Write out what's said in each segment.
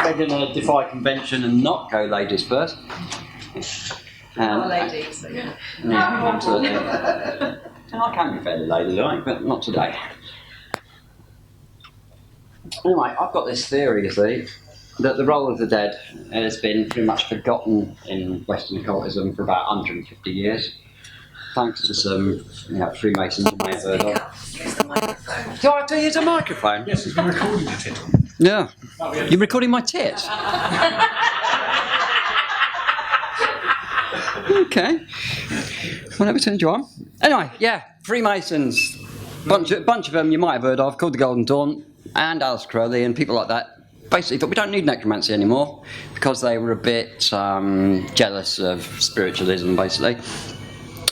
We're going to defy convention and not go ladies first. Ladies. So yeah. Absolutely. And I can be fairly ladylike, but not today. Anyway, I've got this theory, you see, that the role of the dead has been pretty much forgotten in Western occultism for about 150 years, thanks to some Freemasons you may have heard of. Use the microphone. Do I have to use a microphone? Yes, it's been recording your tit. Yeah. You're recording my tit? Okay. Well, let me turn you on. Anyway, yeah, Freemasons. Bunch of them you might have heard of, called the Golden Dawn, and Alice Crowley and people like that. Basically thought we don't need necromancy anymore because they were a bit jealous of spiritualism, basically.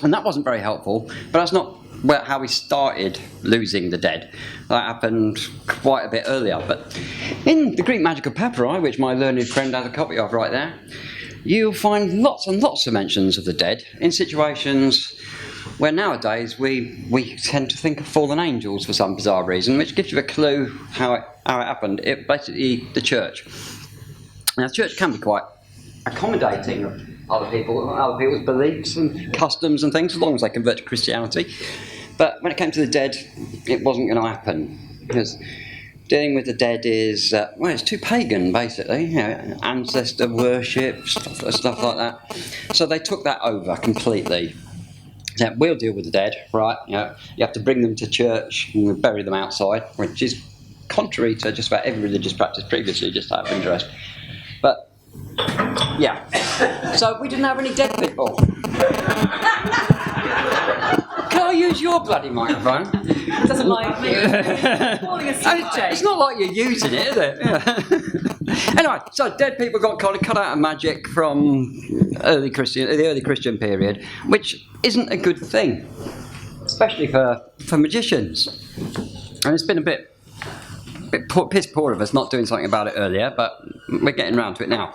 And that wasn't very helpful, but that's not how we started losing the dead. That happened quite a bit earlier. But in the Greek Magical Papyri, which my learned friend has a copy of right there, you'll find lots and lots of mentions of the dead in situations where nowadays we tend to think of fallen angels for some bizarre reason, which gives you a clue how it happened. It basically, the church. Now, the church can be quite accommodating of other people's beliefs and customs and things, as long as they convert to Christianity. But when it came to the dead, it wasn't going to happen, because dealing with the dead is, it's too pagan, basically, ancestor worship, stuff like that. So they took that over completely. So we'll deal with the dead, right? You have to bring them to church and we bury them outside, which is contrary to just about every religious practice previously, just out of interest. But, yeah. So we didn't have any dead people. Can I use your bloody microphone? It doesn't like you. It's not like you're using it, is it? Yeah. Anyway, so dead people got kind of cut out of magic from the early Christian period, which isn't a good thing, especially for magicians. And it's been a bit piss poor of us not doing something about it earlier, but we're getting around to it now.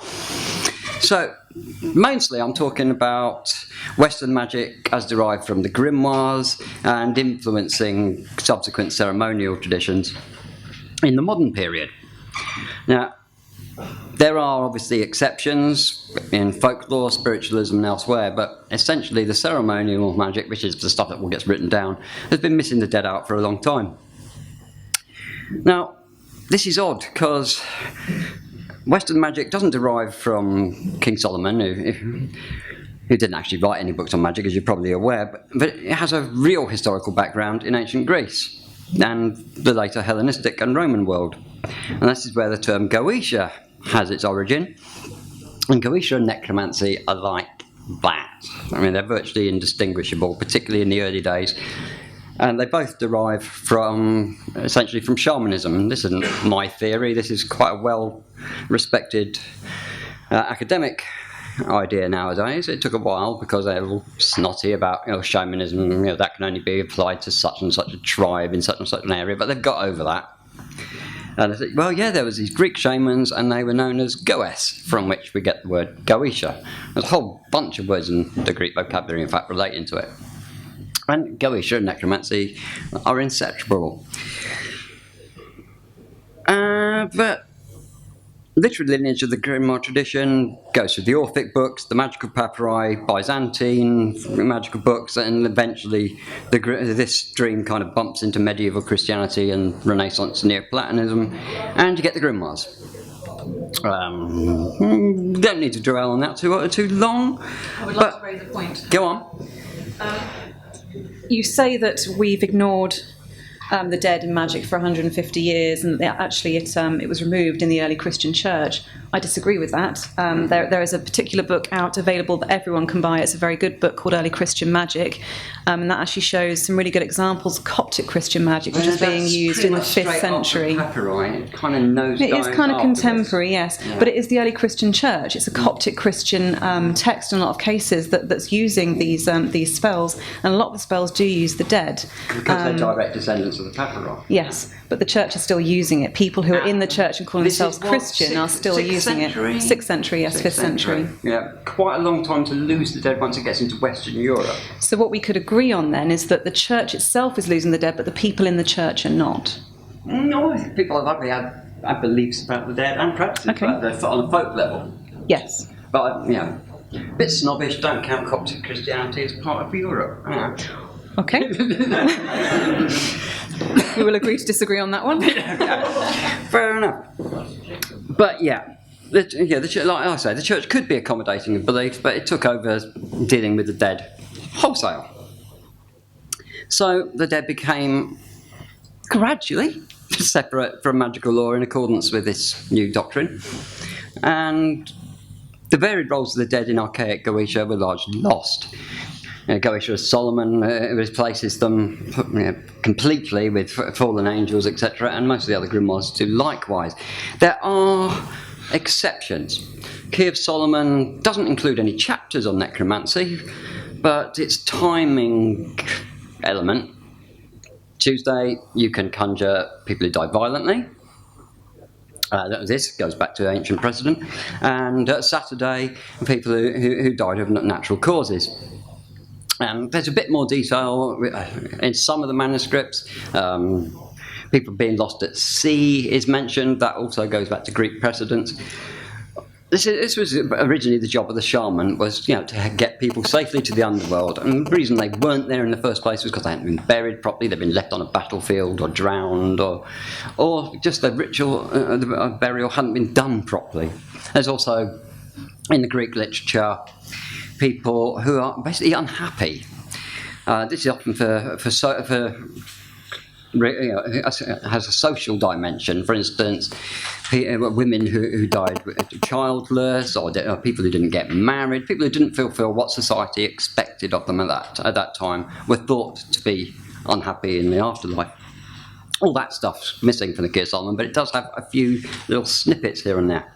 So, mostly I'm talking about Western magic as derived from the grimoires and influencing subsequent ceremonial traditions in the modern period. Now, there are obviously exceptions in folklore, spiritualism and elsewhere, but essentially the ceremonial magic, which is the stuff that all gets written down, has been missing the dead out for a long time. Now, this is odd because Western magic doesn't derive from King Solomon, who didn't actually write any books on magic, as you're probably aware, but it has a real historical background in ancient Greece and the later Hellenistic and Roman world. And this is where the term Goetia has its origin. And Goetia and necromancy are like that. I mean, they're virtually indistinguishable, particularly in the early days. And they both derive essentially from shamanism. And this isn't my theory, this is quite a well-respected academic idea nowadays. It took a while because they're all snotty about shamanism, that can only be applied to such and such a tribe in such and such an area, but they've got over that. And I said, well, yeah, there was these Greek shamans, and they were known as Goes, from which we get the word Goetia. There's a whole bunch of words in the Greek vocabulary, in fact, relating to it. And Goetia and necromancy are inseparable. But literary lineage of the grimoire tradition goes through the Orphic books, the magical papyri, Byzantine magical books, and eventually this stream kind of bumps into medieval Christianity and Renaissance Neoplatonism, and you get the grimoires. Don't need to dwell on that too long. I would like to raise a point. Go on. You say that we've ignored the dead in magic for 150 years, and actually it was removed in the early Christian church. I disagree with that. There is a particular book out available that everyone can buy. It's a very good book called Early Christian Magic, and that actually shows some really good examples of Coptic Christian magic, which is being used in the 5th century. It kind of knows. It is kind of contemporary, yes, yeah. But it is the early Christian church. It's a Coptic Christian text in a lot of cases that's using these spells, and a lot of the spells do use the dead. Because they're direct descendants of the papyri. Yes, but the church is still using it. People who are in the church and calling themselves Christian are still using it. 6th century, yes, 5th century. Yeah, quite a long time to lose the dead once it gets into Western Europe. So what we could agree on then is that the church itself is losing the dead, but the people in the church are not. No, I think people have likely had have beliefs about the dead and practices Okay. about the dead on a folk level. Yes. But, a bit snobbish, don't count Coptic Christianity as part of Europe. Okay. We will agree to disagree on that one. Fair enough. But like I say, the church could be accommodating of beliefs, but it took over dealing with the dead wholesale. So the dead became gradually separate from magical law in accordance with this new doctrine. And the varied roles of the dead in archaic Goetia were largely lost. Goetia as Solomon replaces them completely with fallen angels, etc., and most of the other grimoires do likewise. There are exceptions. Key of Solomon doesn't include any chapters on necromancy, but its timing element. Tuesday, you can conjure people who die violently. This goes back to ancient precedent. And Saturday, people who died of natural causes. And there's a bit more detail in some of the manuscripts. People being lost at sea is mentioned. That also goes back to Greek precedents. This was originally the job of the shaman, was to get people safely to the underworld. And the reason they weren't there in the first place was because they hadn't been buried properly, they'd been left on a battlefield or drowned, or just the ritual burial hadn't been done properly. There's also, in the Greek literature, people who are basically unhappy. This is often has a social dimension. For instance, women who died childless, or people who didn't get married, people who didn't fulfil what society expected of them at that time, were thought to be unhappy in the afterlife. All that stuff's missing from the Key of Solomon, but it does have a few little snippets here and there.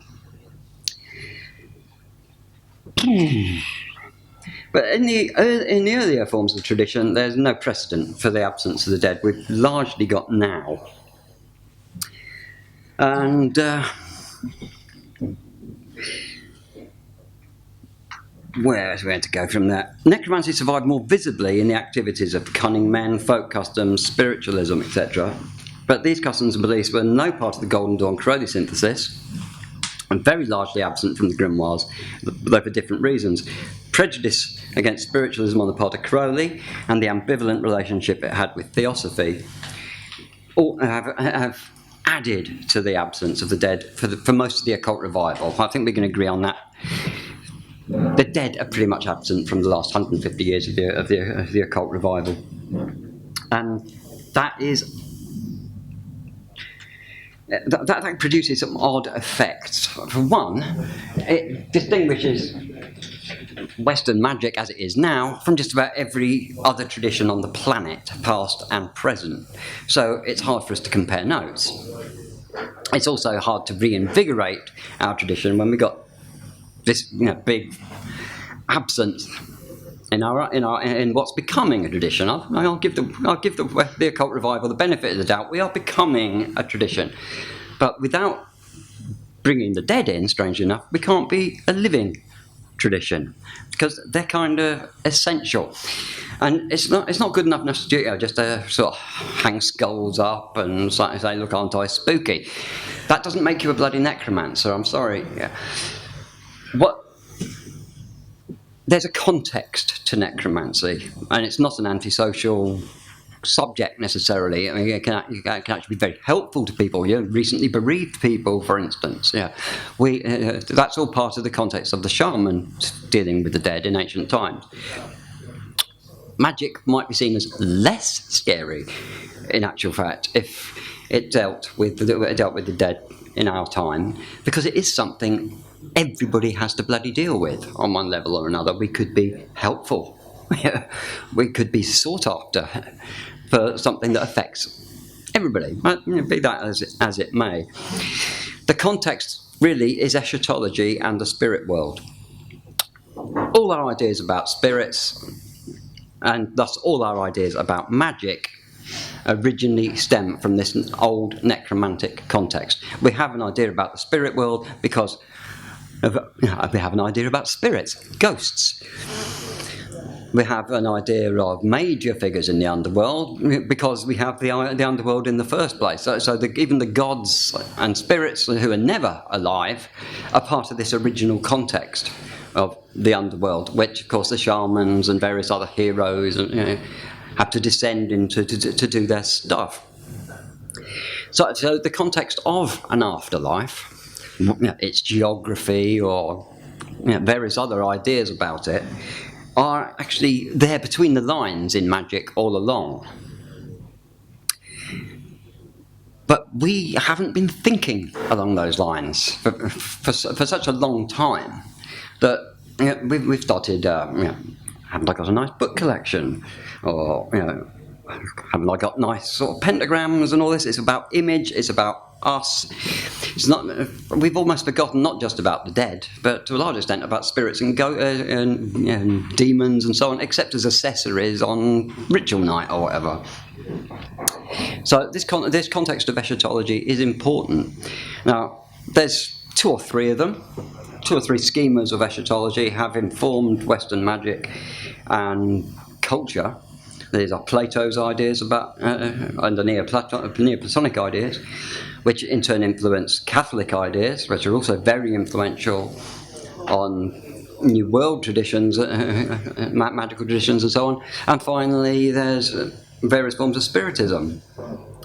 But in the earlier forms of the tradition, there's no precedent for the absence of the dead. We've largely got now. And where is we going to go from there? Necromancy survived more visibly in the activities of cunning men, folk customs, spiritualism, etc. But these customs and beliefs were no part of the Golden Dawn Crowley synthesis, and very largely absent from the grimoires, though for different reasons. Prejudice against spiritualism on the part of Crowley and the ambivalent relationship it had with theosophy all have added to the absence of the dead for most of the occult revival. I think we can agree on that. The dead are pretty much absent from the last 150 years of the occult revival. And that produces some odd effects. For one, it distinguishes Western magic as it is now from just about every other tradition on the planet, past and present. So it's hard for us to compare notes. It's also hard to reinvigorate our tradition when we got this big absence in what's becoming a tradition. I'll give the occult revival the benefit of the doubt. We are becoming a tradition, but without bringing the dead in, strangely enough, we can't be a living tradition because they're kind of essential. And it's not good enough just to sort of hang skulls up and say, look, aren't I spooky? That doesn't make you a bloody necromancer. I'm sorry. Yeah. There's a context to necromancy, and it's not an antisocial subject necessarily. I mean, it can actually be very helpful to people. Recently bereaved people, for instance. Yeah, that's all part of the context of the shaman dealing with the dead in ancient times. Magic might be seen as less scary, in actual fact, if it dealt with the dead in our time, because it is something everybody has to bloody deal with on one level or another. We could be helpful. We could be sought after for something that affects everybody, be that as it may. The context really is eschatology and the spirit world. All our ideas about spirits, and thus all our ideas about magic, originally stem from this old necromantic context. We have an idea about the spirit world because we have an idea about spirits, ghosts. we have an idea of major figures in the underworld because we have the underworld in the first place. So even the gods and spirits who are never alive are part of this original context of the underworld, which, of course, the shamans and various other heroes have to descend into to do their stuff. So the context of an afterlife, its geography or various other ideas about it, are actually there between the lines in magic all along. But we haven't been thinking along those lines for such a long time that we've started, haven't I got a nice book collection? Or, haven't I got nice sort of pentagrams and all this? It's about image, it's about us. It's not. We've almost forgotten not just about the dead, but to a large extent about spirits and demons and so on, except as accessories on ritual night or whatever. So this context of eschatology is important. Now, there's two or three schemas of eschatology have informed Western magic and culture. These are Plato's ideas about, and the Neoplatonic ideas, which in turn influence Catholic ideas, which are also very influential on New World traditions, magical traditions and so on. And finally, there's various forms of Spiritism.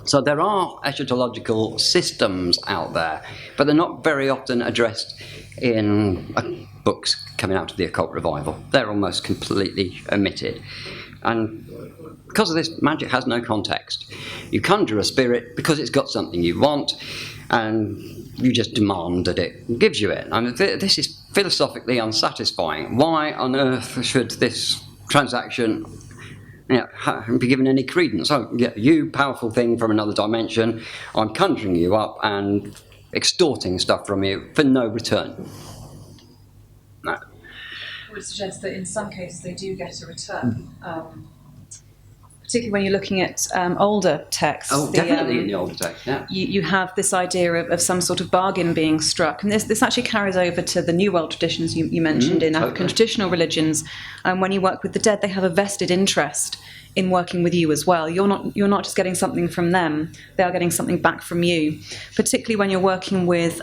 So there are eschatological systems out there, but they're not very often addressed in books coming out of the occult revival. They're almost completely omitted. And because of this, magic has no context. You conjure a spirit because it's got something you want, and you just demand that it gives you it. I mean, this is philosophically unsatisfying. Why on earth should this transaction be given any credence? Oh, yeah, you powerful thing from another dimension, I'm conjuring you up and extorting stuff from you for no return. No. I would suggest that in some cases they do get a return. Particularly when you're looking at older texts. Oh, definitely in the older text, yeah. You have this idea of some sort of bargain being struck. And this actually carries over to the New World traditions you mentioned in African traditional religions. When you work with the dead, they have a vested interest in working with you as well. You're not just getting something from them, they are getting something back from you. Particularly when you're working with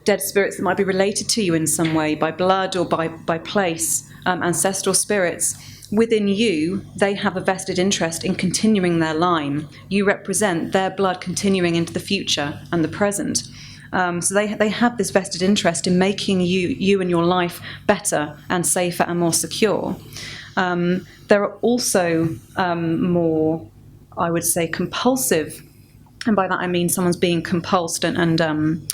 dead spirits that might be related to you in some way, by blood or by place, ancestral spirits. Within you, they have a vested interest in continuing their line. You represent their blood continuing into the future and the present. So they have this vested interest in making you and your life better and safer and more secure. There are also more, I would say, compulsive, and by that I mean someone's being compulsed and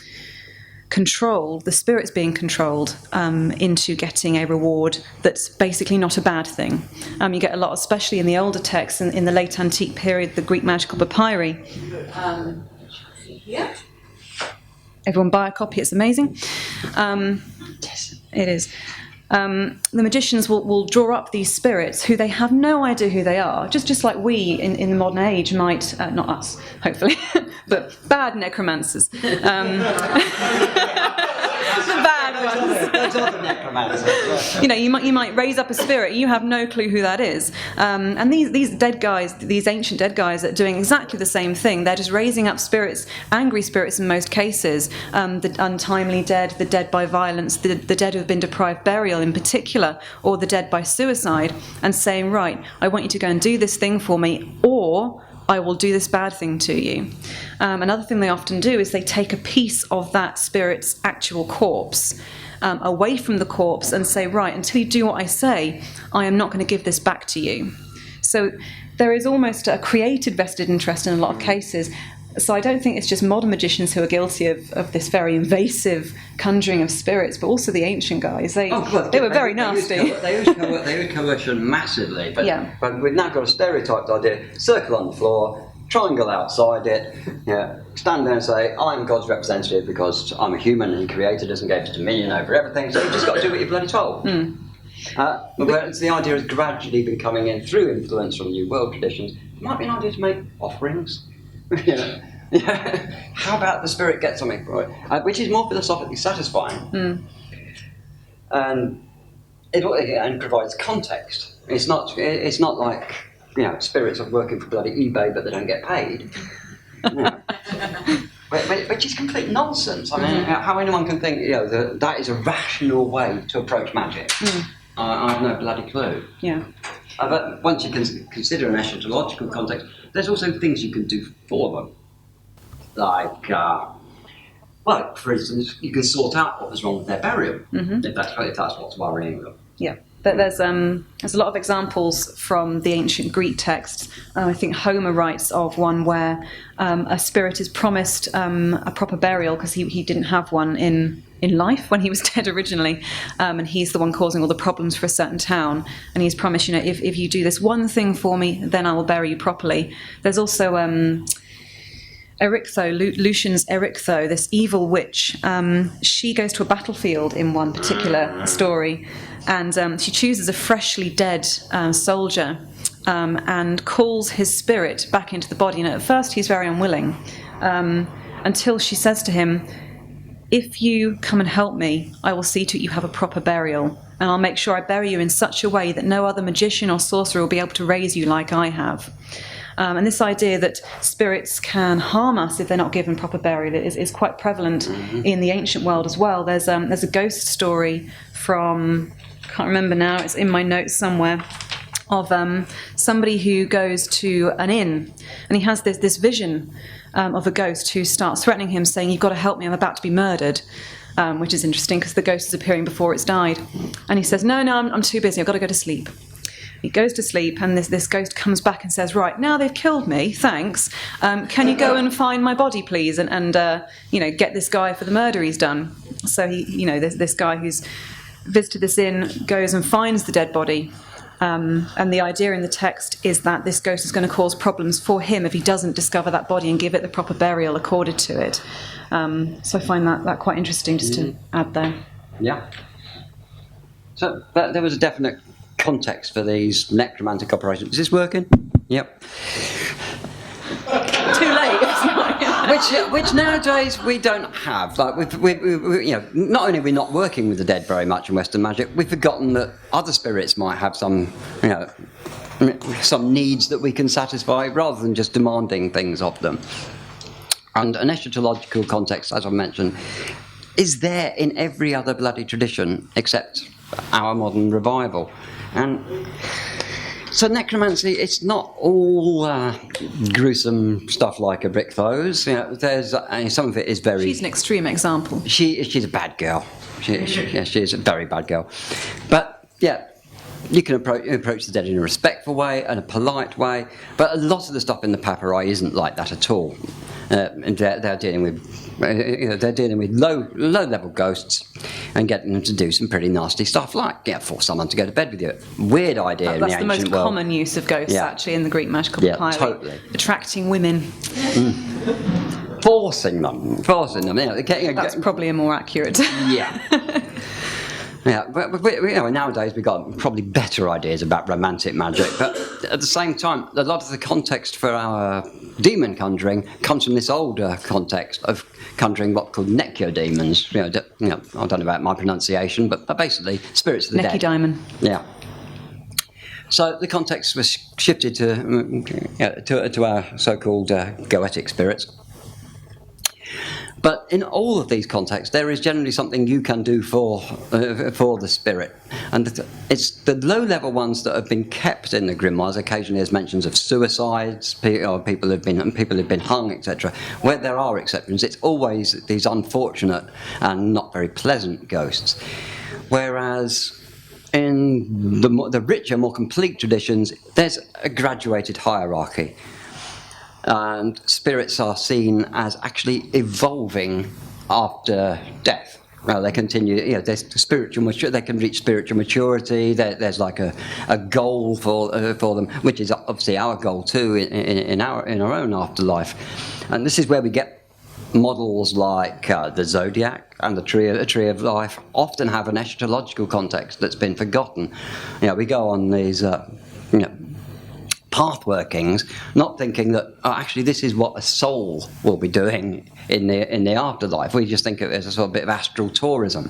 controlled, the spirit's being controlled into getting a reward that's basically not a bad thing. You get a lot, especially in the older texts, in the late antique period, the Greek magical papyri. Yeah. Everyone buy a copy, it's amazing. It is. The magicians will draw up these spirits who they have no idea who they are, just like we in the modern age might, not us, hopefully, but bad necromancers. The bad ones. Those are the necromancers. You might raise up a spirit, you have no clue who that is. And these dead guys, these ancient dead guys, are doing exactly the same thing. They're just raising up spirits, angry spirits in most cases, the untimely dead, the dead by violence, the dead who have been deprived burial in particular, or the dead by suicide, and saying, right, I want you to go and do this thing for me, or I will do this bad thing to you. Another thing they often do is they take a piece of that spirit's actual corpse away from the corpse and say, right, until you do what I say, I am not going to give this back to you. So there is almost a created vested interest in a lot of cases. So I don't think it's just modern magicians who are guilty of this very invasive conjuring of spirits, but also the ancient guys. They were very nasty. They use coercion massively, but we've now got a stereotyped idea: circle on the floor, triangle outside it, stand there and say, I'm God's representative because I'm a human and he created us and gave us dominion over everything, so you've just got to do what you're bloody told. Whereas the idea has gradually been coming in through influence from New World traditions. It might be an idea to make offerings. How about the spirit get something, right? Which is more philosophically satisfying. And and provides context. It's not like, spirits are working for bloody eBay but they don't get paid. Which is complete nonsense. I mean, how anyone can think that is a rational way to approach magic, I have no bloody clue. Yeah. But once you can consider an eschatological context, there's also things you can do for them. Like, for instance, you can sort out what was wrong with their burial, if that's what's worrying them. Yeah. There's a lot of examples from the ancient Greek texts. I think Homer writes of one where a spirit is promised a proper burial because he didn't have one in life when he was dead originally, and he's the one causing all the problems for a certain town. And he's promised, if you do this one thing for me, then I will bury you properly. There's also Erichtho, Lucian's Erichtho, this evil witch. She goes to a battlefield in one particular story, and she chooses a freshly dead soldier and calls his spirit back into the body. And at first he's very unwilling, until she says to him, "If you come and help me, I will see to it you have a proper burial, and I'll make sure I bury you in such a way that no other magician or sorcerer will be able to raise you like I have." And this idea that spirits can harm us if they're not given proper burial is quite prevalent in the ancient world as well. There's a ghost story from, I can't remember now, it's in my notes somewhere, of somebody who goes to an inn, and he has this vision of a ghost who starts threatening him, saying, "You've got to help me, I'm about to be murdered," which is interesting because the ghost is appearing before it's died. And he says, no, I'm too busy, I've got to go to sleep. He goes to sleep, and this ghost comes back and says, "Right, now they've killed me, thanks. Can you go and find my body, please, and get this guy for the murder he's done?" So this guy who's visited this inn goes and finds the dead body. And the idea in the text is that this ghost is going to cause problems for him if he doesn't discover that body and give it the proper burial accorded to it. So I find that quite interesting just to add there. Yeah. So there was a definite context for these necromantic operations. Is this working? Yep. Too late. Which nowadays we don't have. Like we not only are we not working with the dead very much in Western magic, we've forgotten that other spirits might have some needs that we can satisfy rather than just demanding things of them. And an eschatological context, as I mentioned, is there in every other bloody tradition except our modern revival. And so necromancy, it's not all gruesome stuff like a Erichtho's. There's some of it is very. She's an extreme example. She's a bad girl. She's a very bad girl. But you can approach the dead in a respectful way and a polite way. But a lot of the stuff in the papyri isn't like that at all. And they're dealing with low-level ghosts and getting them to do some pretty nasty stuff, like force someone to go to bed with you. Weird idea in the ancient world. That's the most common use of ghosts, actually, in the Greek magical papyri. Totally. Attracting women. Forcing them. That's probably a more accurate. Yeah. Yeah, but nowadays we've got probably better ideas about romantic magic, but at the same time, a lot of the context for our demon conjuring comes from this older context of conjuring what are called necro-demons. I don't know about my pronunciation, but basically spirits of the dead. Necky-diamond. Yeah. So the context was shifted to our so-called goetic spirits. But in all of these contexts, there is generally something you can do for the spirit, and it's the low-level ones that have been kept in the grimoires. Occasionally, there's mentions of suicides, or people have been hung, etc. Where there are exceptions, it's always these unfortunate and not very pleasant ghosts. Whereas in the richer, more complete traditions, there's a graduated hierarchy. And spirits are seen as actually evolving after death. Well, they continue. There's spiritual they can reach spiritual maturity. There's like a goal for them, which is obviously our goal too in our own afterlife. And this is where we get models like the zodiac and the tree of life. Often have an eschatological context that's been forgotten. We go on these. Path workings, not thinking that actually this is what a soul will be doing in the afterlife. We just think of it as a sort of bit of astral tourism.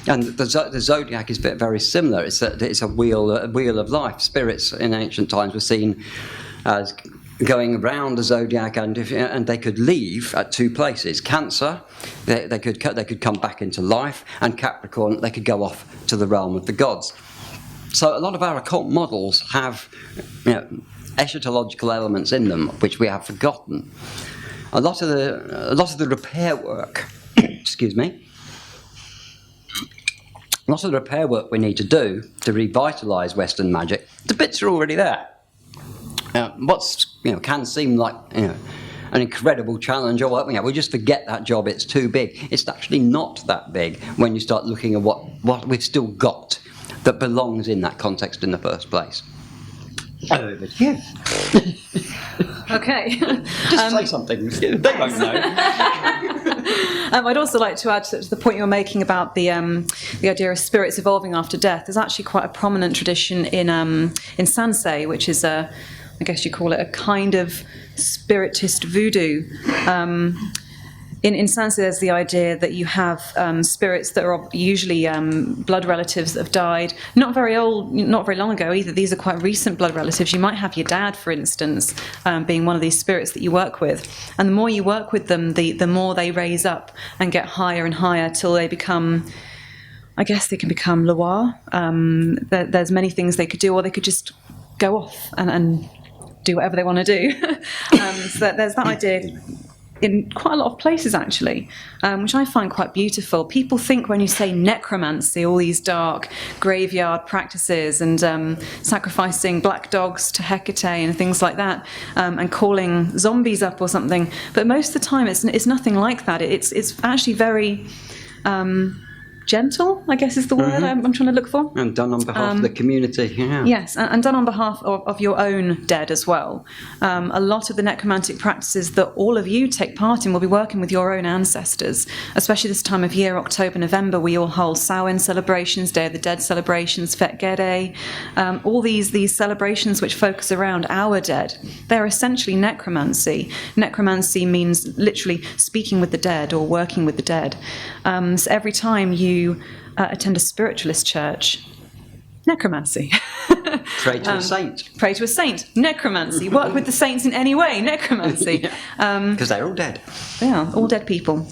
And the zodiac is very similar. It's a wheel of life. Spirits in ancient times were seen as going around the zodiac, and they could leave at two places. Cancer, they could come back into life, and Capricorn, they could go off to the realm of the gods. So a lot of our occult models have eschatological elements in them, which we have forgotten. A lot of the repair work, excuse me. A lot of the repair work we need to do to revitalise Western magic, the bits are already there. Can seem like an incredible challenge, or we just forget that job, it's too big. It's actually not that big when you start looking at what we've still got that belongs in that context in the first place. Over to you. Okay. Just say something. They won't know. I'd also like to add to the point you were making about the idea of spirits evolving after death. There's actually quite a prominent tradition in Sansei, which is I guess you call it a kind of spiritist voodoo. In Sansei, there's the idea that you have spirits that are usually blood relatives that have died. Not very old, not very long ago either. These are quite recent blood relatives. You might have your dad, for instance, being one of these spirits that you work with. And the more you work with them, the more they raise up and get higher and higher till they become, I guess they can become Loire. There's many things they could do, or they could just go off and do whatever they want to do. So there's that idea in quite a lot of places, actually, which I find quite beautiful. People think when you say necromancy, all these dark graveyard practices and sacrificing black dogs to Hecate and things like that, and calling zombies up or something. But most of the time, it's nothing like that. It's actually very gentle, I guess is the word I'm trying to look for. And done on behalf of the community, yeah. Yes, and done on behalf of your own dead as well. A lot of the necromantic practices that all of you take part in will be working with your own ancestors, especially this time of year, October, November. We all hold Samhain celebrations, Day of the Dead celebrations, Fet Gede, all these celebrations which focus around our dead. They're essentially necromancy. Necromancy means literally speaking with the dead or working with the dead. So every time you attend a spiritualist church, necromancy. Pray to a saint. Pray to a saint, necromancy. Work with the saints in any way, necromancy. Because they're all dead. They are, all dead people.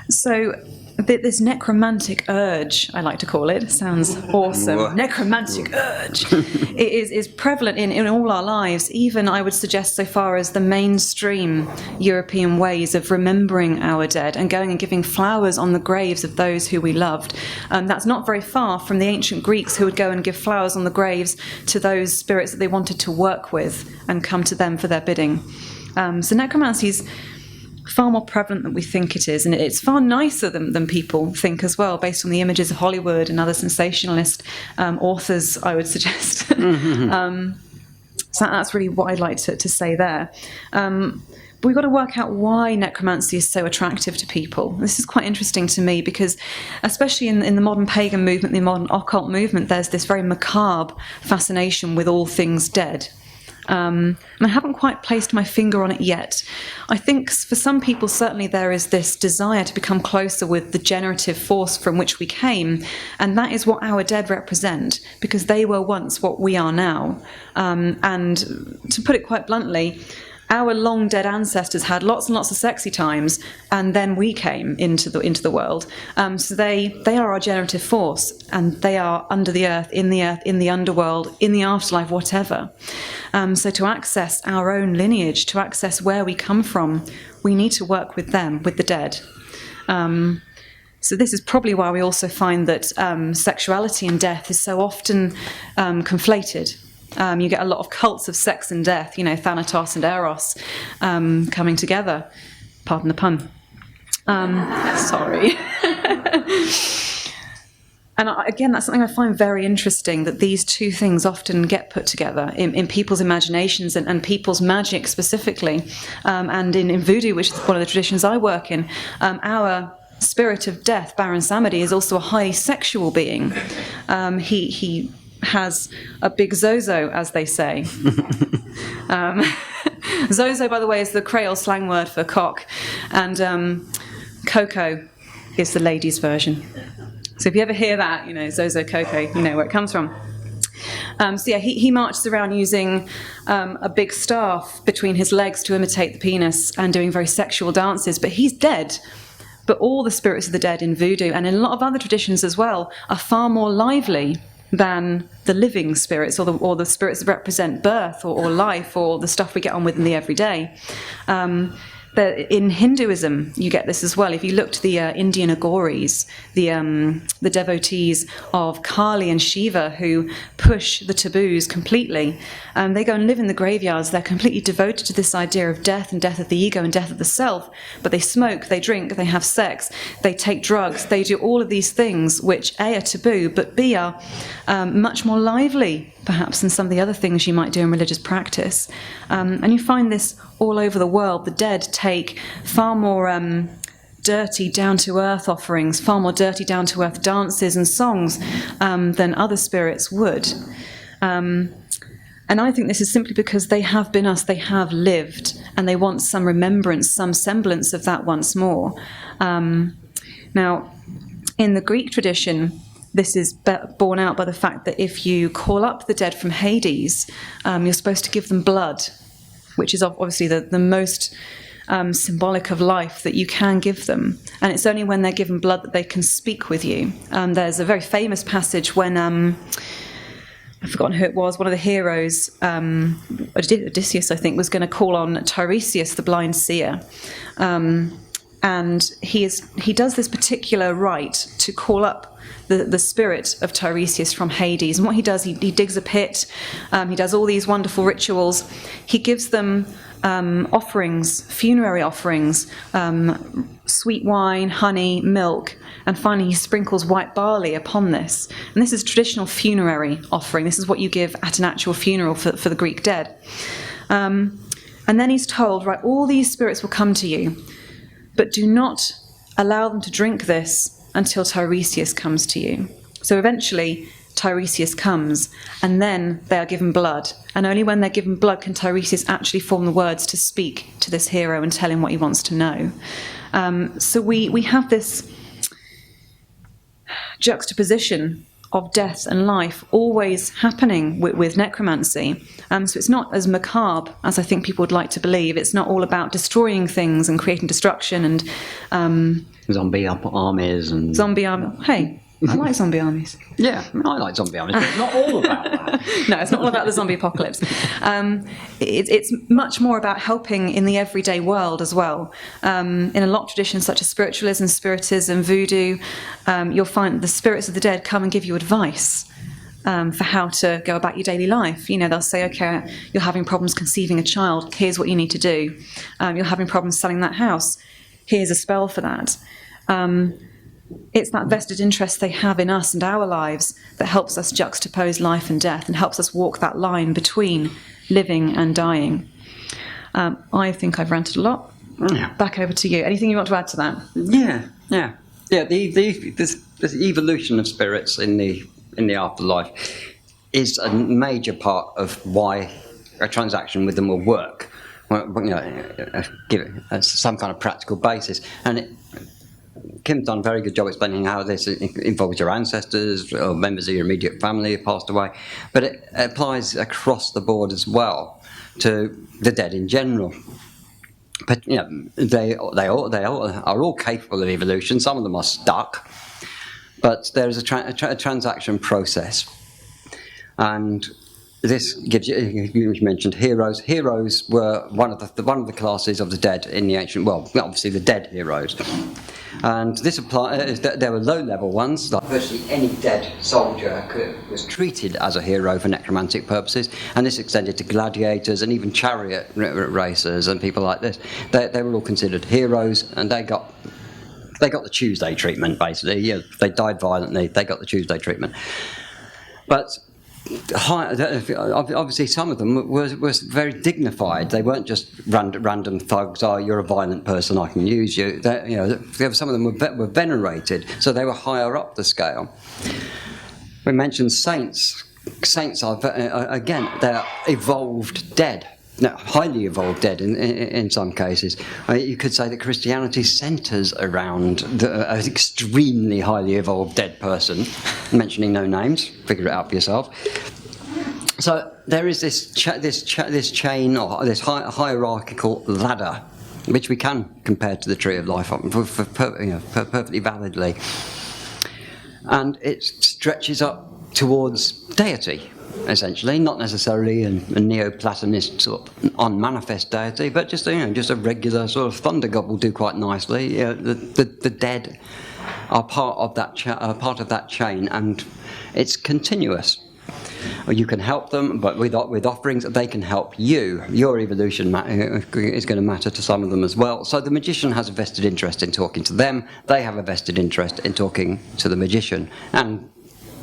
So this necromantic urge, I like to call it, sounds awesome. Necromantic urge is prevalent in all our lives, even I would suggest so far as the mainstream European ways of remembering our dead and going and giving flowers on the graves of those who we loved. That's not very far from the ancient Greeks who would go and give flowers on the graves to those spirits that they wanted to work with and come to them for their bidding. So necromancy is far more prevalent than we think it is, and it's far nicer than people think as well, based on the images of Hollywood and other sensationalist authors, I would suggest. So that's really what I'd like to say there. But we've got to work out why necromancy is so attractive to people. This is quite interesting to me because, especially in the modern pagan movement, the modern occult movement, there's this very macabre fascination with all things dead. And I haven't quite placed my finger on it yet. I think for some people, certainly there is this desire to become closer with the generative force from which we came, and that is what our dead represent, because they were once what we are now. And to put it quite bluntly, our long dead ancestors had lots and lots of sexy times, and then we came into the world. So they are our generative force, and they are under the earth, in the underworld, in the afterlife, whatever. So to access our own lineage, to access where we come from, we need to work with them, with the dead. So this is probably why we also find that sexuality and death is so often conflated. You get a lot of cults of sex and death, Thanatos and Eros coming together. Pardon the pun. Sorry. And again, that's something I find very interesting, that these two things often get put together in people's imaginations and people's magic specifically. And in voodoo, which is one of the traditions I work in, our spirit of death, Baron Samedi, is also a highly sexual being. He has a big zozo, as they say. Zozo, by the way, is the Creole slang word for cock. And coco is the ladies' version. So if you ever hear that, Zozo Coco, you know where it comes from. So yeah, he marches around using a big staff between his legs to imitate the penis and doing very sexual dances, but he's dead. But all the spirits of the dead in voodoo, and in a lot of other traditions as well, are far more lively than the living spirits or the spirits that represent birth or life or the stuff we get on with in the everyday. In Hinduism, you get this as well. If you look to the Indian Aghoris, the devotees of Kali and Shiva who push the taboos completely, they go and live in the graveyards. They're completely devoted to this idea of death and death of the ego and death of the self. But they smoke, they drink, they have sex, they take drugs, they do all of these things which A, are taboo, but B, are much more lively perhaps than some of the other things you might do in religious practice. And you find this all over the world. The dead take far more dirty, down-to-earth offerings, far more dirty, down-to-earth dances and songs than other spirits would. And I think this is simply because they have been us, they have lived, and they want some remembrance, some semblance of that once more. Now, in the Greek tradition, this is borne out by the fact that if you call up the dead from Hades, you're supposed to give them blood, which is obviously the most symbolic of life that you can give them. And it's only when they're given blood that they can speak with you. There's a very famous passage when, I've forgotten who it was, one of the heroes, Odysseus, I think, was going to call on Tiresias, the blind seer. And he does this particular rite to call up the spirit of Tiresias from Hades. And what he does, he digs a pit, he does all these wonderful rituals. He gives them offerings, funerary offerings, sweet wine, honey, milk, and finally he sprinkles white barley upon this. And this is traditional funerary offering. This is what you give at an actual funeral for the Greek dead. And then he's told, right, all these spirits will come to you, but do not allow them to drink this until Tiresias comes to you. So eventually Tiresias comes, and then they are given blood. And only when they're given blood can Tiresias actually form the words to speak to this hero and tell him what he wants to know. So we have this juxtaposition of death and life always happening with necromancy. So it's not as macabre as I think people would like to believe. It's not all about destroying things and creating destruction and zombie armies and zombie army. Hey, I like zombie armies. Yeah, I like zombie armies, but it's not all about that. No, it's not all about the zombie apocalypse. It's much more about helping in the everyday world as well. In a lot of traditions such as spiritualism, spiritism, voodoo, you'll find the spirits of the dead come and give you advice for how to go about your daily life. They'll say, okay, you're having problems conceiving a child, here's what you need to do. You're having problems selling that house, here's a spell for that. It's that vested interest they have in us and our lives that helps us juxtapose life and death and helps us walk that line between living and dying. I think I've ranted a lot. Yeah. Back over to you. Anything you want to add to that? Yeah. The evolution of spirits in the afterlife is a major part of why a transaction with them will work. Give it some kind of practical basis, and Kim's done a very good job explaining how this involves your ancestors or members of your immediate family who passed away, but it applies across the board as well to the dead in general. But they all are all capable of evolution. Some of them are stuck, but there is a transaction process, and this gives you mentioned heroes. Heroes were one of the classes of the dead in the ancient world. Well, obviously the dead heroes. And this there were low-level ones, like virtually any dead soldier was treated as a hero for necromantic purposes, and this extended to gladiators and even chariot racers and people like this. They were all considered heroes, and they got the Tuesday treatment, basically. They died violently, they got the Tuesday treatment. But obviously some of them was very dignified. They weren't just random thugs. Oh, you're a violent person, I can use you. Some of them were venerated, so they were higher up the scale. We mentioned saints. Saints are again, they're evolved dead. highly evolved dead in some cases. You could say that Christianity centres around an extremely highly evolved dead person, mentioning no names, figure it out for yourself. So there is this chain, or this hierarchical ladder, which we can compare to the Tree of Life perfectly validly. And it stretches up towards deity, essentially, not necessarily a Neoplatonist sort of unmanifest deity, but just a regular sort of thunder god will do quite nicely. The dead are part of that chain, and it's continuous. You can help them, but with offerings, they can help you. Your evolution is going to matter to some of them as well. So the magician has a vested interest in talking to them. They have a vested interest in talking to the magician. And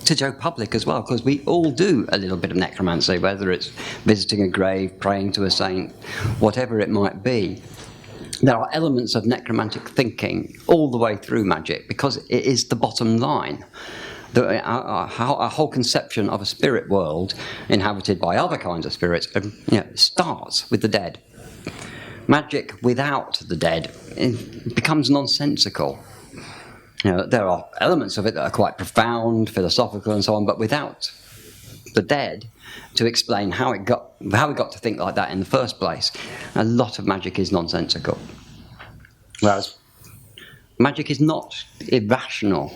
to Joe Public as well, because we all do a little bit of necromancy, whether it's visiting a grave, praying to a saint, whatever it might be. There are elements of necromantic thinking all the way through magic, because it is the bottom line. Our whole conception of a spirit world inhabited by other kinds of spirits starts with the dead. Magic without the dead becomes nonsensical. There are elements of it that are quite profound, philosophical and so on, but without the dead to explain how we got to think like that in the first place, a lot of magic is nonsensical. Whereas magic is not irrational.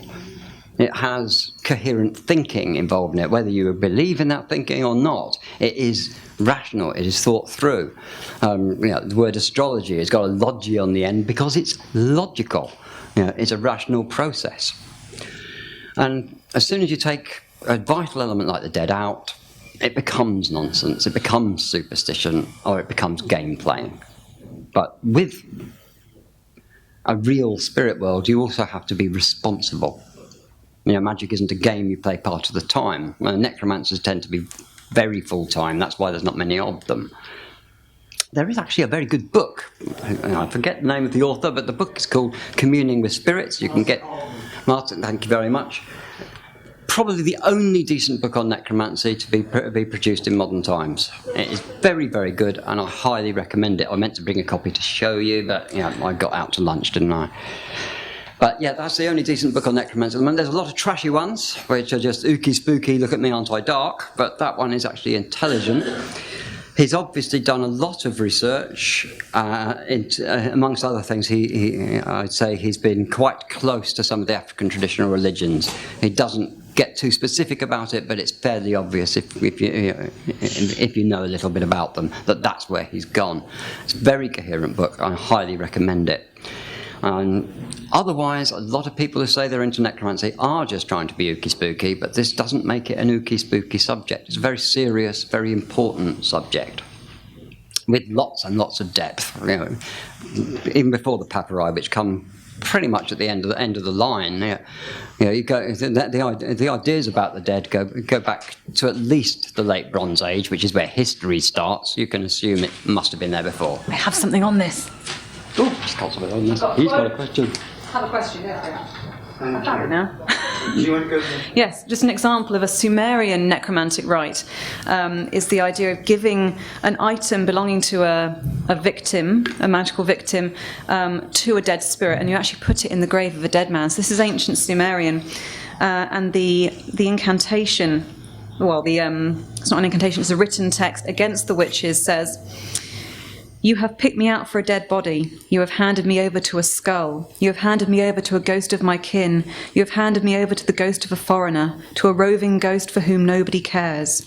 It has coherent thinking involved in it, whether you believe in that thinking or not. It is rational, it is thought through. The word astrology has got a logy on the end because it's logical. It's a rational process. And as soon as you take a vital element like the dead out, it becomes nonsense, it becomes superstition, or it becomes game playing. But with a real spirit world, you also have to be responsible. Magic isn't a game you play part of the time. Necromancers tend to be very full-time. That's why there's not many of them. There is actually a very good book. I forget the name of the author, but the book is called Communing with Spirits. You can get... Martin, thank you very much. Probably the only decent book on necromancy to be produced in modern times. It is very, very good, and I highly recommend it. I meant to bring a copy to show you, but I got out to lunch, didn't I? But yeah, that's the only decent book on necromancy. There's a lot of trashy ones, which are just ooky spooky, look at me, aren't I dark? But that one is actually intelligent. He's obviously done a lot of research. Amongst other things, I'd say he's been quite close to some of the African traditional religions. He doesn't get too specific about it, but it's fairly obvious if you know a little bit about them, that's where he's gone. It's a very coherent book. I highly recommend it. Otherwise, a lot of people who say they're into necromancy are just trying to be ooky spooky, but this doesn't make it an ooky spooky subject. It's a very serious, very important subject with lots and lots of depth. Even before the papyri, which come pretty much at the end of the line. You go. The ideas about the dead go back to at least the late Bronze Age, which is where history starts. You can assume it must have been there before. I have something on this. Oh, just got something on this. He's got a question. I have a question, yeah. I found it now. Do you want to go there? Yes, just an example of a Sumerian necromantic rite is the idea of giving an item belonging to a victim, a magical victim, to a dead spirit, and you actually put it in the grave of a dead man. So this is ancient Sumerian, and the incantation, it's not an incantation, it's a written text against the witches says, "You have picked me out for a dead body. You have handed me over to a skull. You have handed me over to a ghost of my kin. You have handed me over to the ghost of a foreigner, to a roving ghost for whom nobody cares.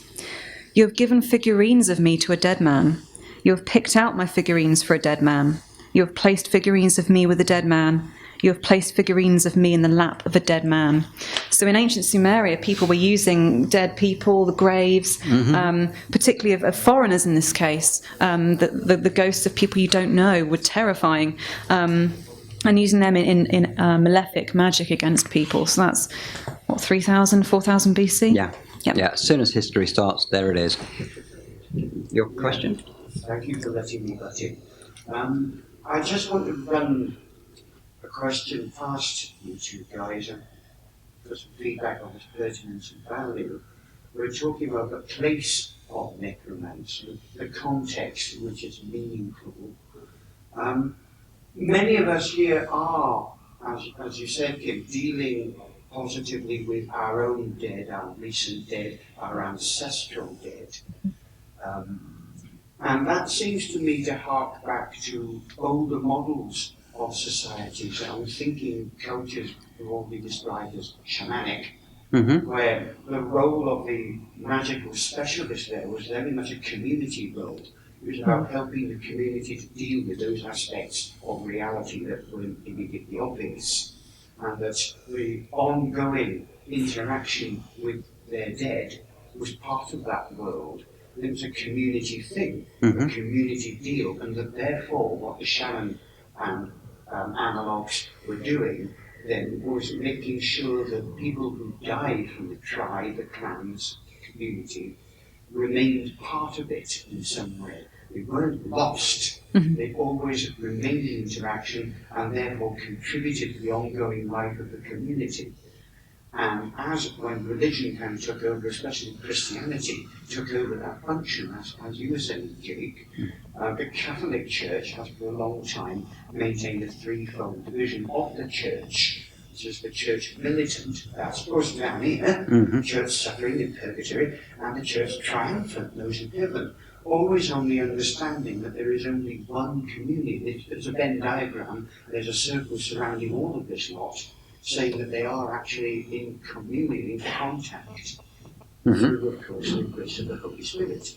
You have given figurines of me to a dead man. You have picked out my figurines for a dead man. You have placed figurines of me with a dead man. You have placed figurines of me in the lap of a dead man." So in ancient Sumeria, people were using dead people, the graves, particularly of foreigners in this case. The ghosts of people you don't know were terrifying, and using them in malefic magic against people. So that's, 3,000, 4,000 BC? Yeah. Yep. Yeah, as soon as history starts, there it is. Your question? Thank you for letting me butt in. I just want to run a question past you two guys and for some feedback on its pertinence and value. We're talking about the place of necromancy, the context in which it's meaningful. Many of us here are, as you said, Kim, dealing positively with our own dead, our recent dead, our ancestral dead. And that seems to me to hark back to older models of societies. I'm thinking cultures broadly described as shamanic, where the role of the magical specialist there was very much a community role. It was about helping the community to deal with those aspects of reality that were immediately obvious, and that the ongoing interaction with their dead was part of that world. It was a community thing, a community deal, and that therefore what the shaman and analogues were doing then was making sure that people who died from the tribe, the clans, the community, remained part of it in some way. They weren't lost. They always remained in interaction and therefore contributed to the ongoing life of the community. And when religion kind of took over, especially Christianity, took over that function, as you were saying, Jake, the Catholic Church has for a long time maintained a threefold division of the Church. Which is the Church militant, that's us down here, the Church suffering in purgatory, and the Church triumphant, those in heaven. Always on the understanding that there is only one community. There's a Venn diagram, there's a circle surrounding all of this lot, saying that they are actually in communion, in contact, through, of course, the grace of the Holy Spirit.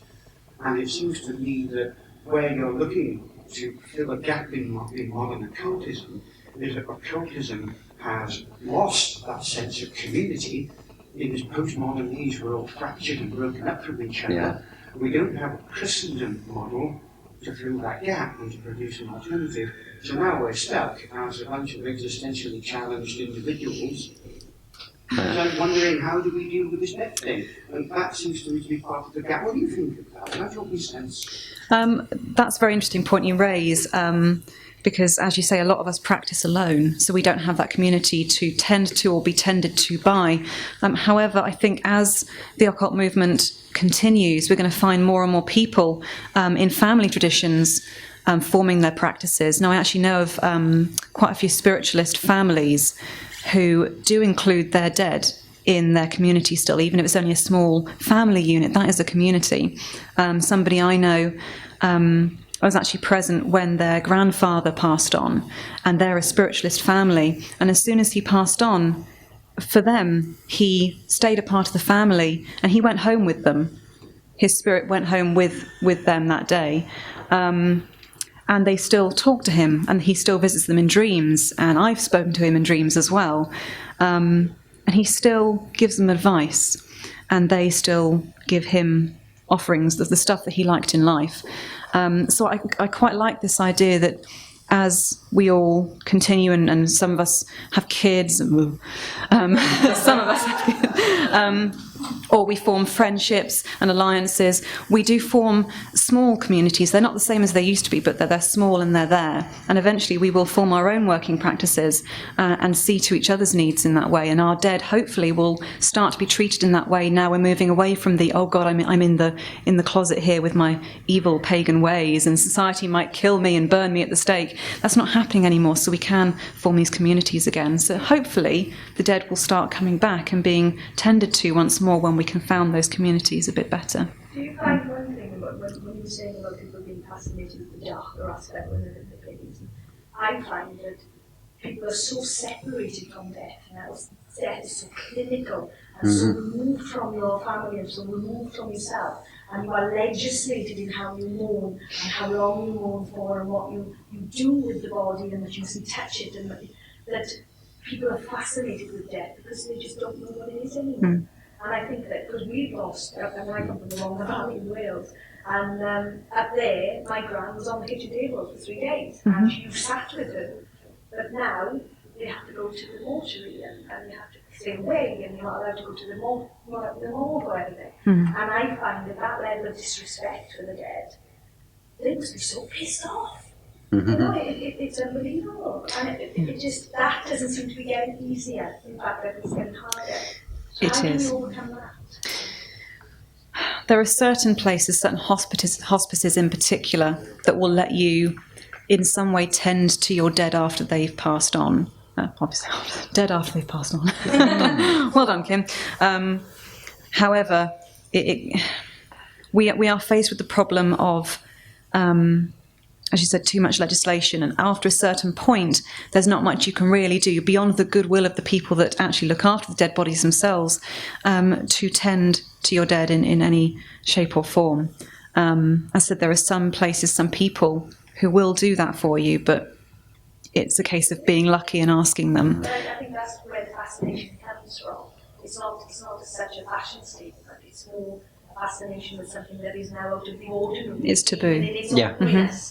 And it seems to me that where you're looking to fill a gap in modern occultism, is that occultism has lost that sense of community. In this postmodern age, we're all fractured and broken up from each other. Yeah. We don't have a Christendom model to fill that gap and to produce an alternative. So now we're stuck as a bunch of existentially challenged individuals. So I'm wondering, how do we deal with this death thing? And that seems to me to be part of the gap. What do you think of that? That's what we sense. That's a very interesting point you raise, because, as you say, a lot of us practice alone, so we don't have that community to tend to or be tended to by. However, I think as the occult movement continues, we're going to find more and more people in family traditions forming their practices. Now, I actually know of quite a few spiritualist families who do include their dead in their community still, even if it's only a small family unit. That is a community. Somebody I know, I was actually present when their grandfather passed on, and they're a spiritualist family, and as soon as he passed on, for them, he stayed a part of the family, and he went home with them. His spirit went home with them that day. And they still talk to him, and he still visits them in dreams, and I've spoken to him in dreams as well. And he still gives them advice, and they still give him offerings, the stuff that he liked in life. So I quite like this idea that as we all continue, and some of us have kids, some of us have kids, or we form friendships and alliances. We do form small communities. They're not the same as they used to be, but they're small and they're there. And eventually we will form our own working practices and see to each other's needs in that way. And our dead, hopefully, will start to be treated in that way. Now we're moving away from the, oh God, I'm in the closet here with my evil pagan ways, and society might kill me and burn me at the stake. That's not happening anymore, so we can form these communities again. So hopefully the dead will start coming back and being tended to once more when we can found those communities a bit better. Do you find one thing about when you were saying about people being fascinated with the darker aspect when they're in the paganism? I find that people are so separated from death now. Death is so clinical and so removed from your family and so removed from yourself, and you are legislated in how you mourn and how long you mourn for and what you do with the body, and that you mustn't touch it, and that people are fascinated with death because they just don't know what it is anymore. And I think that because we've lost, and I come from the Rhondda Valley in Wales, and up there, my gran was on the kitchen table for 3 days, and you sat with her. But now, they have to go to the mortuary, and you have to stay away, and you're not allowed to go to the morgue or anything. And I find that level of disrespect for the dead, they must be so pissed off. You know, it's unbelievable. And it just, that doesn't seem to be getting easier. In fact, it's getting harder. So how do we overcome that? There are certain places, certain hospices in particular, that will let you in some way tend to your dead after they've passed on. Obviously, dead after they've passed on. Well done, Kim. However, we are faced with the problem of, as you said, too much legislation, and after a certain point, there's not much you can really do beyond the goodwill of the people that actually look after the dead bodies themselves to tend to your dead in any shape or form. As I said, there are some places, some people who will do that for you, but it's a case of being lucky and asking them. But I think that's where the fascination comes from. It's not such a fashion statement. It's more a fascination with something that is now out of the ordinary. It's taboo. It's Yeah.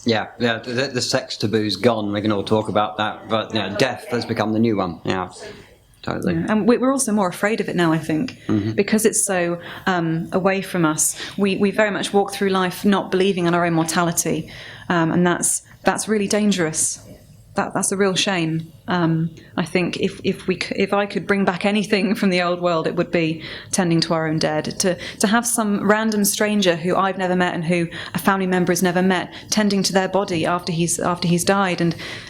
yeah. Yeah. The sex taboo's gone. We can all talk about that, but death has become the new one. Yeah. Totally. Yeah. And we're also more afraid of it now, I think, because it's so away from us. We very much walk through life not believing in our own mortality, and that's really dangerous. That's a real shame. I think if I could bring back anything from the old world, it would be tending to our own dead. To have some random stranger who I've never met and who a family member has never met tending to their body after he's died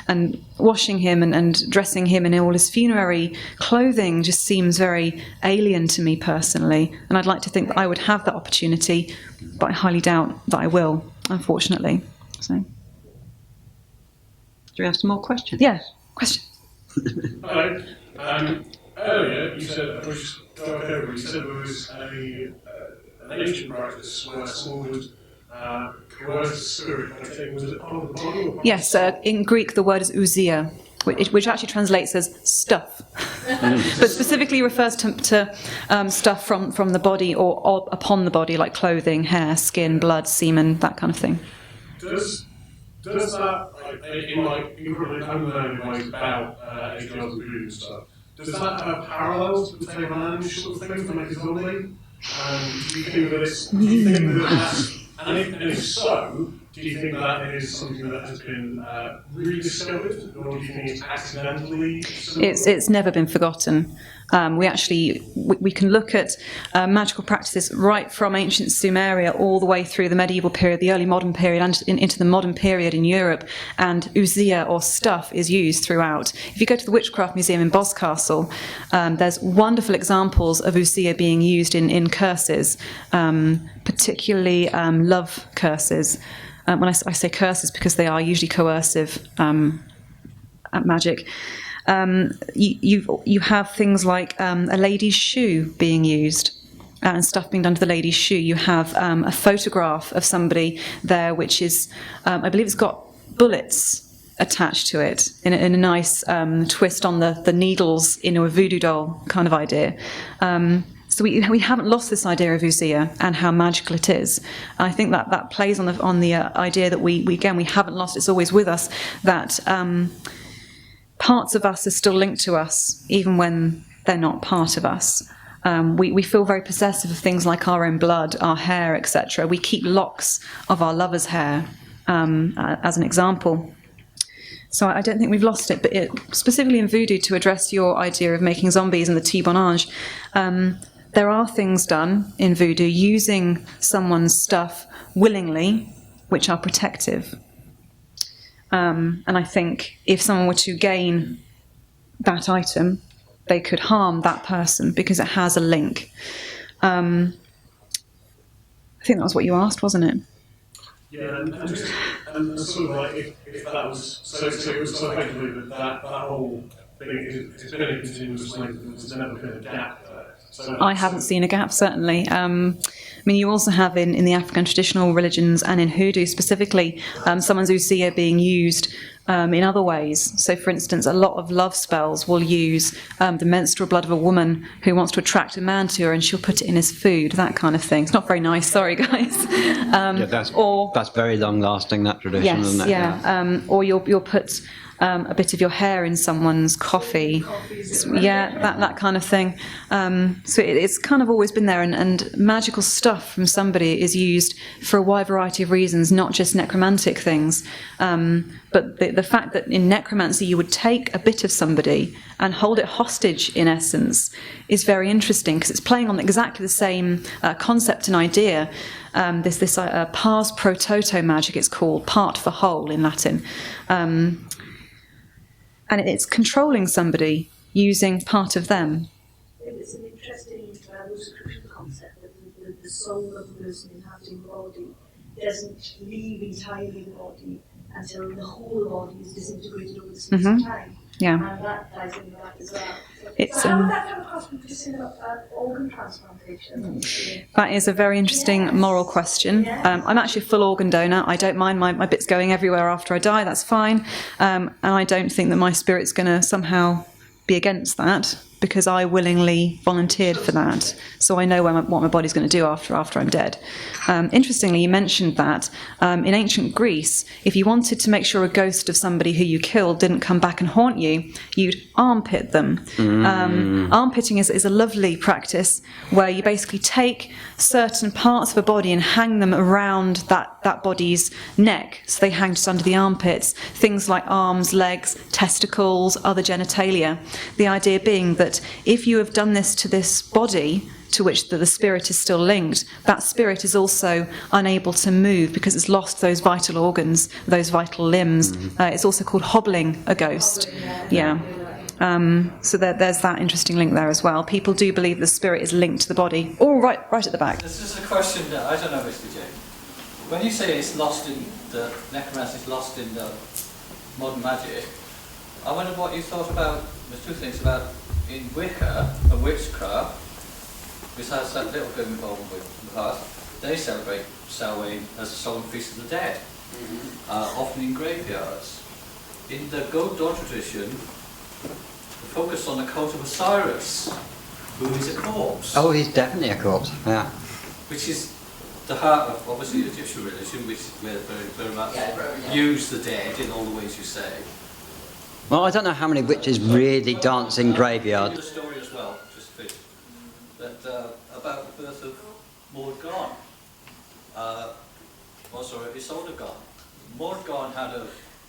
and washing him and dressing him in all his funerary clothing just seems very alien to me personally. And I'd like to think that I would have that opportunity, but I highly doubt that I will, unfortunately. So. Do we have some more questions? Yeah, question. Hello. Earlier, you said, you said there was an ancient practice where someone would coerce a spirit by taking, was it part of the body? Or Yes, in Greek the word is ousia, which actually translates as stuff, but specifically refers to stuff from the body or upon the body, like clothing, hair, skin, blood, semen, that kind of thing. Does that, in my incredibly unlearned ways about APLs and voodoo and stuff, does that have parallels with Taiwan sort of things that make it zombie? Do you think that it's, do you think that that's, and if so, do you think that is something that has been rediscovered, or do you think it's accidentally? It's never been forgotten. We can look at magical practices right from ancient Sumeria all the way through the medieval period, the early modern period, and into the modern period in Europe. And ousia, or stuff, is used throughout. If you go to the Witchcraft Museum in Boscastle, there's wonderful examples of ousia being used in curses, particularly love curses. When I say curses, because they are usually coercive magic. You have things like a lady's shoe being used and stuff being done to the lady's shoe. You have a photograph of somebody there, which is, I believe it's got bullets attached to it in a nice twist on the needles in a voodoo doll kind of idea. So we haven't lost this idea of ousia and how magical it is. I think that plays on the idea that we haven't lost. It's always with us. That parts of us are still linked to us, even when they're not part of us. We feel very possessive of things like our own blood, our hair, etc. We keep locks of our lover's hair, as an example. So I don't think we've lost it. But specifically in voodoo, to address your idea of making zombies and the T-bonage, there are things done in voodoo using someone's stuff willingly, which are protective. And I think if someone were to gain that item, they could harm that person because it has a link. I think that was what you asked, wasn't it? Yeah, and sort of like if that was so it was so effectively that whole thing it's been a continuous link. There's never been a gap there. So I haven't seen a gap, certainly. I mean, you also have in the African traditional religions and in hoodoo specifically, someone's ousia being used in other ways. So, for instance, a lot of love spells will use the menstrual blood of a woman who wants to attract a man to her, and she'll put it in his food, that kind of thing. It's not very nice, sorry, guys. That's very long-lasting, that tradition, yes, isn't it? yeah. Or you'll put a bit of your hair in someone's coffee. Yeah, that kind of thing. So it's kind of always been there, and magical stuff from somebody is used for a wide variety of reasons, not just necromantic things. But the fact that in necromancy you would take a bit of somebody and hold it hostage, in essence, is very interesting, because it's playing on exactly the same concept and idea. This pars pro toto magic, it's called, part for whole in Latin. And it's controlling somebody using part of them. It's an interesting Rosicrucian concept that the soul of the person inhabiting the body doesn't leave entirely the body until the whole body is disintegrated over the space of time. Yeah. And that ties in with that as well. It's, so how would that come across when you're saying about organ transplantation? That is a very interesting moral question. I'm actually a full organ donor. I don't mind my bits going everywhere after I die, that's fine. And I don't think that my spirit's going to somehow be against that, because I willingly volunteered for that. So I know what my body's going to do after I'm dead. Interestingly, you mentioned that in ancient Greece, if you wanted to make sure a ghost of somebody who you killed didn't come back and haunt you, you'd armpit them. Armpitting is a lovely practice where you basically take certain parts of a body and hang them around that body's neck. So they hang just under the armpits. Things like arms, legs, testicles, other genitalia. The idea being that if you have done this to this body, to which the spirit is still linked, that spirit is also unable to move because it's lost those vital organs, those vital limbs. It's also called hobbling a ghost. Yeah. So there's that interesting link there as well. People do believe the spirit is linked to the body. Oh, right at the back. This is a question that I don't know, Mr. J. When you say it's lost in the necromancy, is lost in the modern magic, I wonder what you thought about. There's two things about in Wicca and witchcraft, which has that little bit involved with the past. They celebrate Samhain as a solemn feast of the dead, often in graveyards. In the Goat Dawn tradition, the focus on the cult of Osiris, who is a corpse. Oh, he's definitely a corpse, yeah. Which is the heart of, obviously, the Egyptian religion, which where very much use the dead in all the ways you say. Well, I don't know how many witches really dance in graveyard. The story as well, just to finish, that about the birth of Mordgon. Isolde Gon. Mordgon had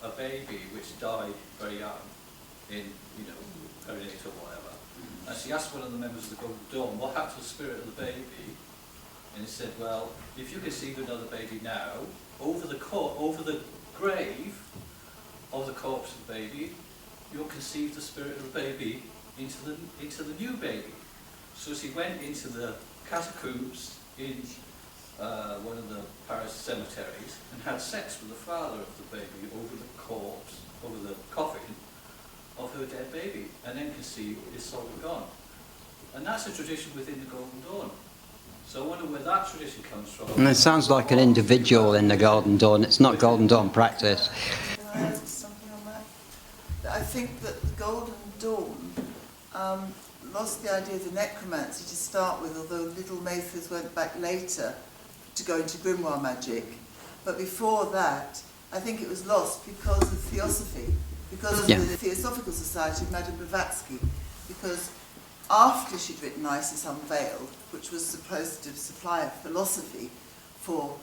a baby which died very young, in perinatal or whatever. And she asked one of the members of the Golden Dawn, what happened to the spirit of the baby? And he said, well, if you conceive another baby now, over the grave of the corpse of the baby, you'll conceive the spirit of the baby into the new baby. So she went into the catacombs in one of the Paris cemeteries and had sex with the father of the baby over the corpse, over the coffin of her dead baby, and then conceived Isolde Gon. And that's a tradition within the Golden Dawn. So I wonder where that tradition comes from. And it sounds like an individual in the Golden Dawn. It's not Golden Dawn practice. Can I add something on that? I think that the Golden Dawn lost the idea of the necromancy to start with, although little Mayfers went back later to go into grimoire magic. But before that, I think it was lost because of theosophy, because of the Theosophical Society of Madame Blavatsky, because after she'd written Isis Unveiled, which was supposed to supply a philosophy for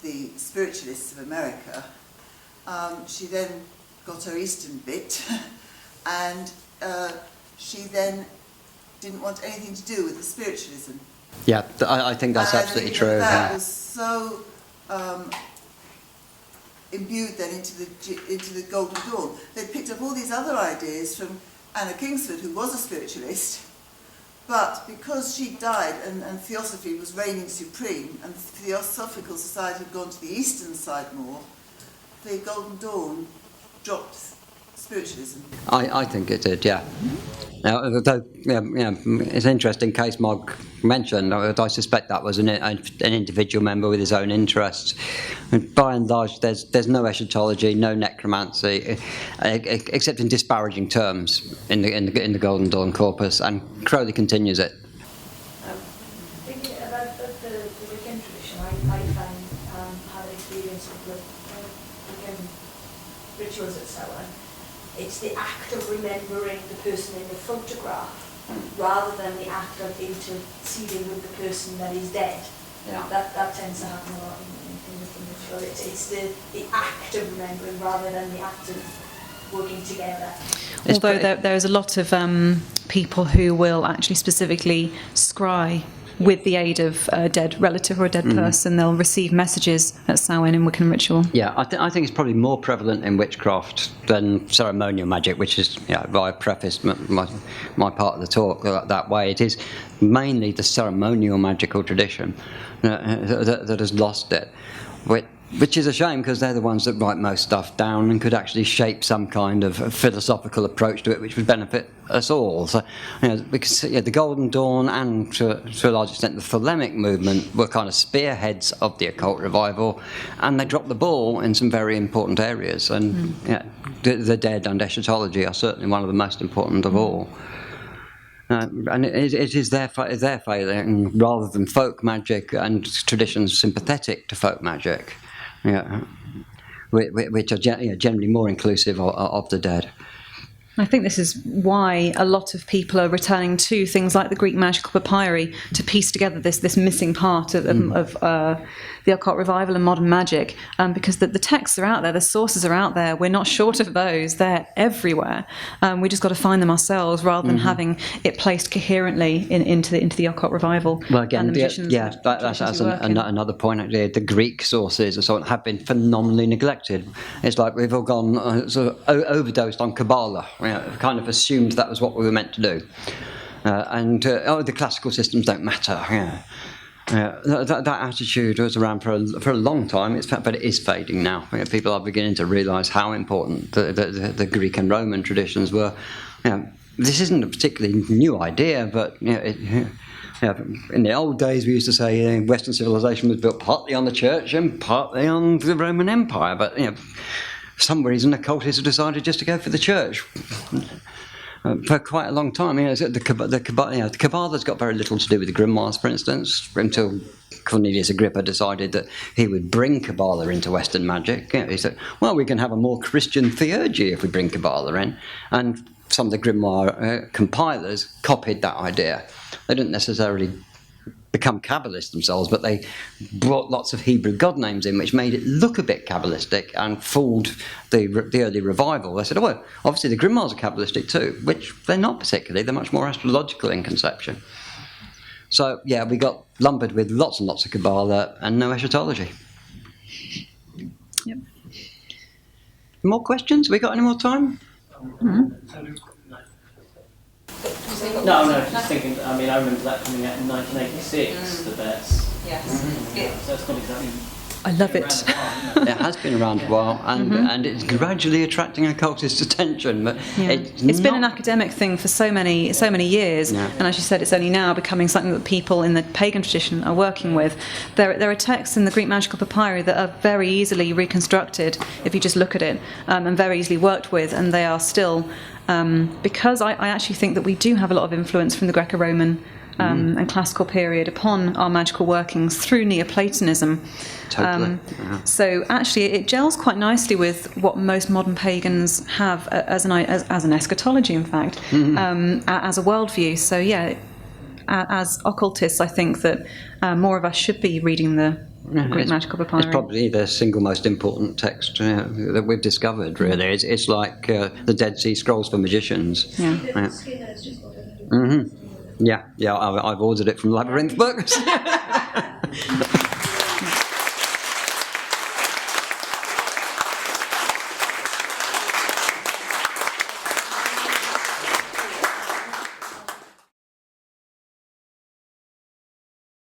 the spiritualists of America, she then got her Eastern bit, and she then didn't want anything to do with the spiritualism. Yeah, I think that's absolutely true. That was so imbued then into the Golden Dawn. They picked up all these other ideas from Anna Kingsford, who was a spiritualist, but because she died and theosophy was reigning supreme, and the Theosophical Society had gone to the eastern side more, the Golden Dawn dropped spiritualism. I think it did, yeah. Now, though, it's an interesting case Mark mentioned. I suspect that was an individual member with his own interests. And by and large, there's no eschatology, no necromancy, except in disparaging terms in the Golden Dawn corpus, and Crowley continues it. Thinking about the Wiccan tradition, I find had experience of the Wiccan rituals at Samhain. it's the act of remembering the person in the photograph rather than the act of interceding with the person that is dead. Yeah. That tends to happen a lot in the show. It's the act of remembering rather than the act of working together. Although there's a lot of people who will actually specifically scry with the aid of a dead relative or a dead person. They'll receive messages at Samhain in Wiccan ritual. Yeah, I think it's probably more prevalent in witchcraft than ceremonial magic, which is, why I prefaced my part of the talk that way. It is mainly the ceremonial magical tradition that has lost it, which is a shame, because they're the ones that write most stuff down and could actually shape some kind of philosophical approach to it which would benefit us all. So, because the Golden Dawn and to a large extent the Thelemic movement were kind of spearheads of the occult revival, and they dropped the ball in some very important areas. And the dead and eschatology are certainly one of the most important of all. And it is their failing, rather than folk magic and traditions sympathetic to folk magic. Which are generally more inclusive of the dead. I think this is why a lot of people are returning to things like the Greek magical papyri to piece together this missing part of the occult revival and modern magic, because the texts are out there, the sources are out there. We're not short of those; they're everywhere. We just got to find them ourselves, rather than having it placed coherently into the occult revival. Well, again, and the magicians, that's another point. The Greek sources and so on have been phenomenally neglected. It's like we've all gone sort of overdosed on Kabbalah. Kind of assumed that was what we were meant to do, and the classical systems don't matter. That attitude was around for a long time, but it is fading now. People are beginning to realise how important the Greek and Roman traditions were. This isn't a particularly new idea, but in the old days we used to say Western civilization was built partly on the Church and partly on the Roman Empire, but for some reason occultists have decided just to go for the Church. For quite a long time, the Kabbalah's got very little to do with the grimoires, for instance, until Cornelius Agrippa decided that he would bring Kabbalah into Western magic. He said, well, we can have a more Christian theurgy if we bring Kabbalah in. And some of the grimoire compilers copied that idea. They didn't necessarily become Kabbalists themselves, but they brought lots of Hebrew god names in, which made it look a bit Kabbalistic and fooled the early revival. They said, oh, well, obviously the grimoires are Kabbalistic too, which they're not particularly. They're much more astrological in conception. So, we got lumbered with lots and lots of Kabbalah and no eschatology. Yep. More questions? We got any more time? No, just thinking, I remember that coming out in 1986, the bets. Yes. So it's not exactly... I love it. It has been around a while, and it's gradually attracting occultist attention. But it's been an academic thing for so many years, and as you said, it's only now becoming something that people in the pagan tradition are working with. There are texts in the Greek magical papyri that are very easily reconstructed if you just look at it, and very easily worked with, and they are still because I actually think that we do have a lot of influence from the Greco-Roman and classical period upon our magical workings through Neoplatonism. Totally. So actually it gels quite nicely with what most modern pagans have as an eschatology, in fact, as a worldview. So as occultists, I think that more of us should be reading the Greek magical papyri. It's probably the single most important text that we've discovered, really. It's like the Dead Sea Scrolls for magicians. Yeah, I've ordered it from Labyrinth Books.